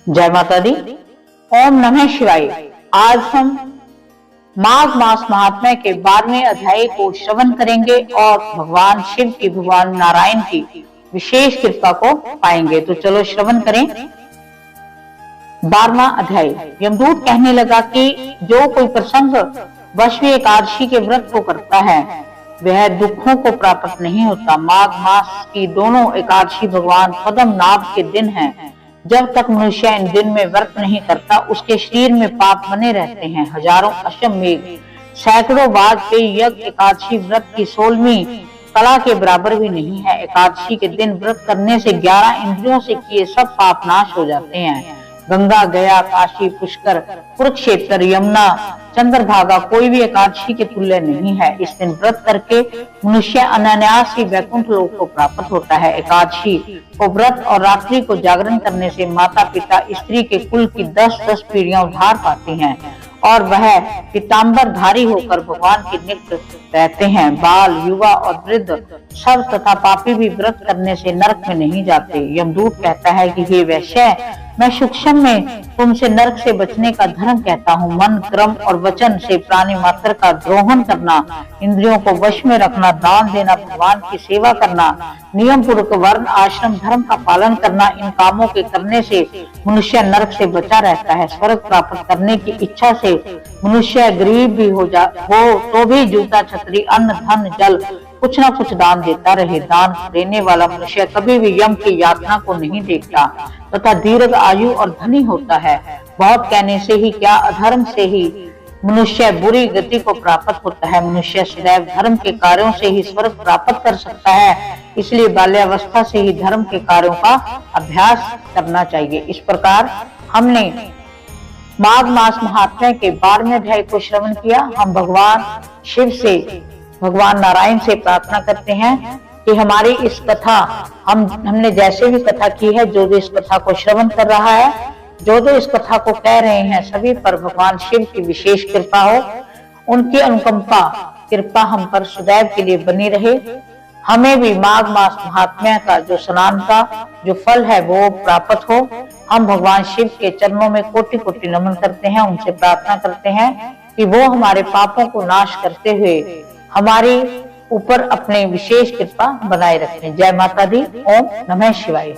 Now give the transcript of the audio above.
जय माता दी। ओम नमः शिवाय। आज हम माघ मास महात्म्य के 12वें अध्याय को श्रवण करेंगे और भगवान शिव की, भगवान नारायण की विशेष कृपा को पाएंगे। तो चलो श्रवण करें। 12वां अध्याय। यमदूत कहने लगा कि जो कोई प्रसंग वशवी एकादशी के व्रत को करता है वह दुखों को प्राप्त नहीं होता। माघ मास की दोनों एकादशी भगवान पद्म नाभ के दिन हैं। जब तक मनुष्य इन दिन में व्रत नहीं करता उसके शरीर में पाप बने रहते हैं। हजारों अश्वमेघ, सैकड़ों वाजपेयी यज्ञ एकादशी व्रत की 16वीं कला के बराबर भी नहीं है। एकादशी के दिन व्रत करने से 11 इंद्रियों से किए सब पाप नाश हो जाते हैं। गंगा, गया, काशी, पुष्कर, कुरुक्षेत्र, यमुना, चंद्रभागा कोई भी एकादशी के तुल्य नहीं है। इस दिन व्रत करके मनुष्य अनायास ही वैकुंठ लोक को प्राप्त होता है। एकादशी को व्रत और रात्रि को जागरण करने से माता पिता स्त्री के कुल की 10-10 पीढ़ियां उद्धार पाती हैं और वह पीताम्बर धारी होकर भगवान के निकट रहते हैं। बाल, युवा और वृद्ध सब तथा पापी भी व्रत करने से नरक में नहीं जाते। यमदूत कहता है कि हे वैश्य, मैं सूक्ष्म में तुमसे नरक से बचने का धर्म कहता हूँ। मन, क्रम और वचन से प्राणी मात्र का द्रोहन करना, इंद्रियों को वश में रखना, दान देना, भगवान की सेवा करना, नियम पूर्वक वर्ण आश्रम धर्म का पालन करना, इन कामों के करने से मनुष्य नरक से बचा रहता है। स्वर्ग प्राप्त करने की इच्छा से मनुष्य गरीब भी हो तो भी जूता, छतरी, अन्न, धन, जल कुछ न कुछ दान देता रहे। दान देने वाला मनुष्य कभी भी यम की यातना को नहीं देखता तथा दीर्घ आयु और धनी होता है। बहुत कहने से ही क्या, अधर्म से ही मनुष्य बुरी गति को प्राप्त होता है। मनुष्य सदैव धर्म के कार्यों से ही स्वर्ग प्राप्त कर सकता है। इसलिए बाल्यावस्था से ही धर्म के कार्यों का अभ्यास करना चाहिए। इस प्रकार हमने माघ मास महात्म्य के 12वें अध्याय को श्रवण किया। हम भगवान शिव से, भगवान नारायण से प्रार्थना करते हैं कि हमारी इस कथा, हमने जैसे भी कथा की है, जो इस कथा को श्रवण कर रहा है, जो इस कथा को कह रहे हैं, सभी पर भगवान शिव की विशेष कृपा हो। उनकी अनुकंपा कृपा हम पर सदैव के लिए बनी रहे। हमें भी माघ मास महात्म्य का जो स्नान का जो फल है वो प्राप्त हो। हम भगवान शिव के चरणों में कोटि कोटि नमन करते हैं। उनसे प्रार्थना करते हैं कि वो हमारे पापों को नाश करते हुए हमारे ऊपर अपने विशेष कृपा बनाए रखें। जय माता दी। ओम नमः शिवाय।